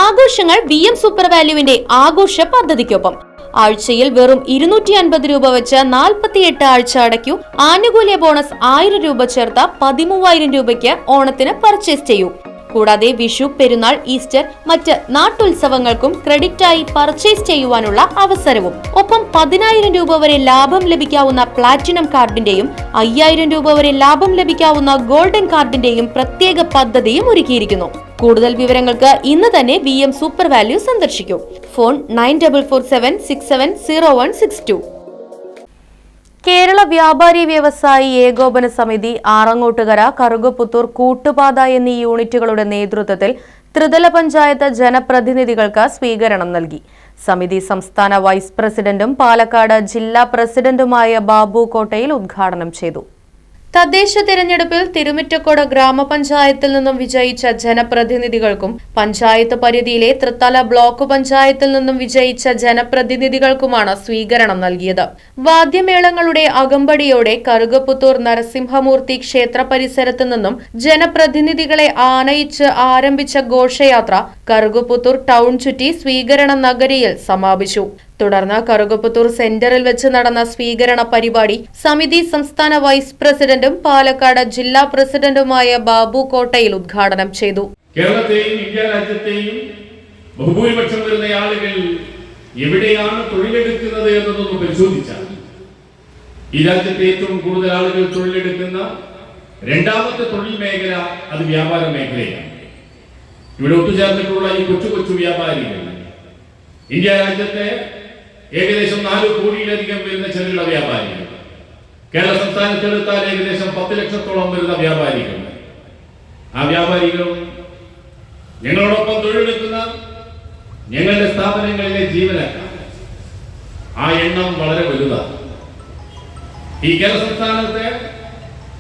ആഘോഷങ്ങൾ VM super വാല്യുവിന്റെ ആഘോഷ പദ്ധതിക്കൊപ്പം ആഴ്ചയിൽ വെറും 250 രൂപ വെച്ച് 48 ആഴ്ച അടയ്ക്കൂ. ആനുകൂല്യ ബോണസ് 1000 രൂപ ചേർത്ത 13000 രൂപയ്ക്ക് ഓണത്തിന് പർച്ചേസ് ചെയ്യൂ. കൂടാതെ വിഷു, പെരുന്നാൾ, ഈസ്റ്റർ, മറ്റ് നാട്ടുത്സവങ്ങൾക്കും ക്രെഡിറ്റായി പർച്ചേസ് ചെയ്യുവാനുള്ള അവസരവും. ഒപ്പം 10000 രൂപ വരെ ലാഭം ലഭിക്കാവുന്ന പ്ലാറ്റിനം കാർഡിന്റെയും 5000 രൂപ വരെ ലാഭം ലഭിക്കാവുന്ന ഗോൾഡൻ കാർഡിന്റെയും പ്രത്യേക പദ്ധതിയും ഒരുക്കിയിരിക്കുന്നു. കൂടുതൽ വിവരങ്ങൾക്ക് ഇന്ന് തന്നെ VM സൂപ്പർ വാല്യൂ സന്ദർശിക്കൂ. ഫോൺ 9447670162. കേരള വ്യാപാരി വ്യവസായി ഏകോപന സമിതി, ആറങ്ങോട്ടുകര, കറുകപ്പുത്തൂർ, കൂട്ടുപാത എന്നീ യൂണിറ്റുകളുടെ നേതൃത്വത്തിൽ ത്രിതല പഞ്ചായത്ത് ജനപ്രതിനിധികൾക്ക് സ്വീകരണം നൽകി. സമിതി സംസ്ഥാന വൈസ് പ്രസിഡന്റും പാലക്കാട് ജില്ലാ പ്രസിഡന്റുമായ ബാബു കോട്ടയിൽ ഉദ്ഘാടനം ചെയ്തു. തദ്ദേശ തിരഞ്ഞെടുപ്പിൽ തിരുമിറ്റക്കോട് ഗ്രാമപഞ്ചായത്തിൽ നിന്നും വിജയിച്ച ജനപ്രതിനിധികൾക്കും പഞ്ചായത്ത് പരിധിയിലെ തൃത്തല ബ്ലോക്ക് പഞ്ചായത്തിൽ നിന്നും വിജയിച്ച ജനപ്രതിനിധികൾക്കുമാണ് സ്വീകരണം നൽകിയത്. വാദ്യമേളങ്ങളുടെ അകമ്പടിയോടെ കറുകപ്പുത്തൂർ നരസിംഹമൂർത്തി ക്ഷേത്ര പരിസരത്ത് നിന്നും ജനപ്രതിനിധികളെ ആനയിച്ച് ആരംഭിച്ച ഘോഷയാത്ര കറുകപ്പുത്തൂർ ടൗൺ ചുറ്റി സ്വീകരണ നഗരിയിൽ സമാപിച്ചു. തുടർന്ന് കറുകപ്പുത്തൂർ സെന്ററിൽ വെച്ച് നടന്ന സ്വീകരണ പരിപാടി സമിതി സംസ്ഥാന വൈസ് പ്രസിഡന്റും പാലക്കാട് ജില്ലാ പ്രസിഡന്റുമായ ബാബു കോട്ടയിൽ ഉദ്ഘാടനം ചെയ്തു. കേരളത്തെയും ഇന്ത്യ രാജ്യത്തെയും ബഹുഭൂരിപക്ഷം വരുന്ന ആളുകൾ എവിടെയാണ് തൊഴിലെടുക്കുന്നത് എന്നതൊന്ന് പരിശോധിച്ചാൽ ഈ രാജ്യത്തെ ഏറ്റവും കൂടുതൽ ആളുകൾ തൊഴിലെടുക്കുന്ന രണ്ടാമത്തെ തൊഴിൽ മേഖല അത് വ്യാപാര മേഖലയാണ്. ഇവിടെ ഒത്തുചേർന്നിട്ടുള്ള ഈ കൊച്ചു വ്യാപാരികൾ ഇന്ത്യ രാജ്യത്തെ ഏകദേശം 4 കോടിയിലധികം വരുന്ന ചെറുകിട വ്യാപാരികൾ, കേരള സംസ്ഥാനത്തെടുത്താൽ ഏകദേശം 10 ലക്ഷത്തോളം വരുന്ന വ്യാപാരികൾ, ആ വ്യാപാരികളും ഞങ്ങളോടൊപ്പം തൊഴിലെടുക്കുന്ന ഞങ്ങളുടെ സ്ഥാപനങ്ങളിലെ ജീവനക്കാർ, ആ എണ്ണം വളരെ വലുതാണ്. ഈ കേരള സംസ്ഥാനത്തെ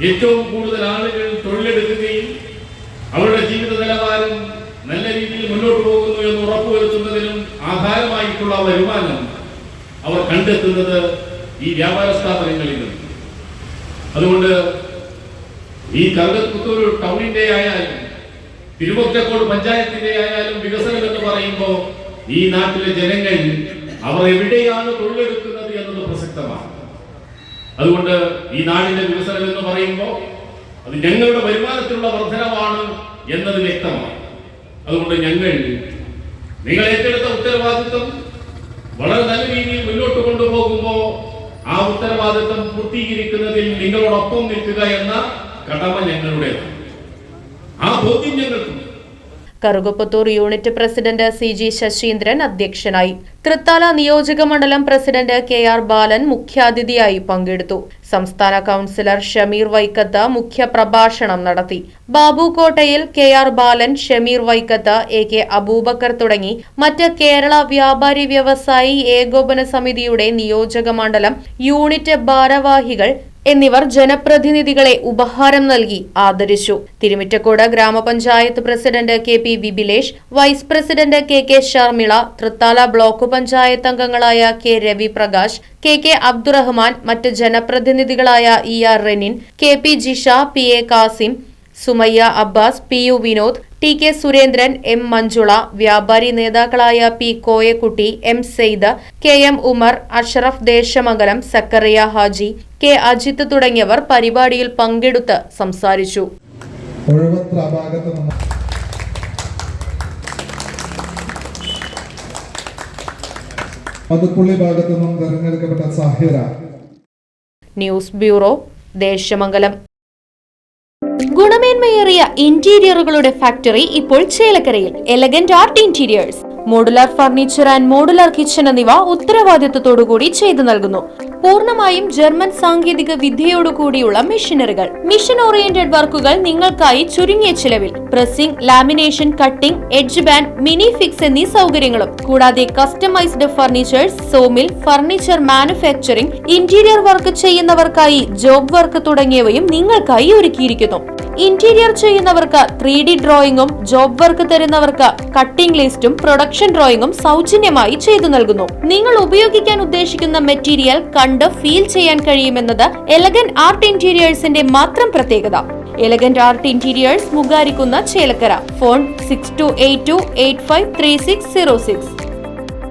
ഏറ്റവും കൂടുതൽ ആളുകൾ തൊഴിലെടുക്കുകയും അവരുടെ ജീവിത നിലവാരം നല്ല രീതിയിൽ മുന്നോട്ട് പോകുന്നു എന്ന് ഉറപ്പുവരുത്തുന്നതിനും ആധാരമായിട്ടുള്ള വരുമാനം അവർ കണ്ടെത്തുന്നത് ഈ വ്യാപാര സ്ഥാപനങ്ങളിൽ നിന്ന്. അതുകൊണ്ട് ഈ കറുകപ്പുത്തൂർ ടൗണിന്റെ ആയാലും തിരുമുറ്റക്കോട് പഞ്ചായത്തിന്റെ ആയാലും വികസനം എന്ന് പറയുമ്പോൾ ഈ നാട്ടിലെ ജനങ്ങൾ അവർ എവിടെയാണ് തൊഴിലെടുക്കുന്നത് എന്നത് പ്രസക്തമാണ്. അതുകൊണ്ട് ഈ നാടിന്റെ വികസനം എന്ന് പറയുമ്പോൾ അത് ഞങ്ങളുടെ വരുമാനത്തിലുള്ള വർധനമാണ് എന്നത് വ്യക്തമാണ്. അതുകൊണ്ട് ഞങ്ങൾ നിങ്ങൾ ഏറ്റെടുത്ത ഉത്തരവാദിത്വം വളരെ നല്ല രീതിയിൽ മുന്നോട്ട് കൊണ്ടുപോകുമ്പോൾ ആ ഉത്തരവാദിത്വം പൂർത്തീകരിക്കുന്നതിൽ നിങ്ങളോടൊപ്പം നിൽക്കുക എന്ന കടമ ഞങ്ങളുടേതാണ്. ആ ബോധ്യം ഞങ്ങൾക്കുണ്ട്. Karukaputhur unit president CG Saseendran അധ്യക്ഷനായി. തൃത്താല നിയോജക മണ്ഡലം പ്രസിഡന്റ് KR ബാലൻ മുഖ്യാതിഥിയായി പങ്കെടുത്തു. സംസ്ഥാന കൌൺസിലർ ഷമീർ വൈക്കത്ത് മുഖ്യ പ്രഭാഷണം നടത്തി. ബാബു കോട്ടയിൽ, KR ബാലൻ, ഷമീർ വൈക്കത്ത്, AK അബൂബക്കർ തുടങ്ങി മറ്റ് കേരള വ്യാപാരി വ്യവസായി ഏകോപന സമിതിയുടെ നിയോജക മണ്ഡലം യൂണിറ്റ് ഭാരവാഹികൾ എന്നിവർ ജനപ്രതിനിധികളെ ഉപഹാരം നൽകി ആദരിച്ചു. തിരുമിറ്റക്കോട് ഗ്രാമപഞ്ചായത്ത് president KP Vibilesh, vice president KK Sharmila, Thrithala block panchayat അംഗങ്ങളായ K രവി പ്രകാശ്, KK അബ്ദുറഹ്മാൻ, മറ്റ് ജനപ്രതിനിധികളായ ER Renin, KP Jisha, PA Kasim, Sumayya Abbas, PU Vinod, TK Surendran, M Manjula, വ്യാപാരി നേതാക്കളായ P Koyakutty, M Syed, KM Umar, Ashraf Desamangalam, Zacharia Haji, K Ajith തുടങ്ങിയവർ പരിപാടിയിൽ പങ്കെടുത്ത് സംസാരിച്ചു. News bureau, Desamangalam. ഗുണമേന്മയേറിയ ഇന്റീരിയറുകളുടെ ഫാക്ടറി ഇപ്പോൾ ചേലക്കരയിൽ. Elegant art interiors, modular furniture and modular kitchen എന്നിവ ഉത്തരവാദിത്തത്തോടുകൂടി ചെയ്തു നൽകുന്നു. പൂർണ്ണമായും ജർമ്മൻ സാങ്കേതിക വിദ്യയോടുകൂടിയുള്ള മെഷീനറികൾ, മിഷൻ ഓറിയന്റഡ് വർക്കുകൾ നിങ്ങൾക്കായി ചുരുങ്ങിയ ചിലവിൽ. Pressing, lamination, cutting, edge band, mini fix എന്നീ സൗകര്യങ്ങളും. കൂടാതെ customized furnitures, sawmill, furniture manufacturing, interior work ചെയ്യുന്നവർക്കായി ജോബ് വർക്ക് തുടങ്ങിയവയും നിങ്ങൾക്കായി ഒരുക്കിയിരിക്കുന്നു. ഇന്റീരിയർ ചെയ്യുന്നവർക്ക് 3D ഡ്രോയിങ്ങും, ജോബ് വർക്ക് തരുന്നവർക്ക് കട്ടിംഗ് ലിസ്റ്റും പ്രൊഡക്ഷൻ ഡ്രോയിങ്ങും സൗജന്യമായി ചെയ്തു നൽകുന്നു. നിങ്ങൾ ഉപയോഗിക്കാൻ ഉദ്ദേശിക്കുന്ന മെറ്റീരിയൽ കണ്ട് ഫീൽ ചെയ്യാൻ കഴിയുമെന്നത് എലഗന്റ് ആർട്ട് ഇന്റീരിയേഴ്സിന്റെ മാത്രം പ്രത്യേകത. Elegant art interiors, Mugarikunna, Chelakkara. Phone 6282853606.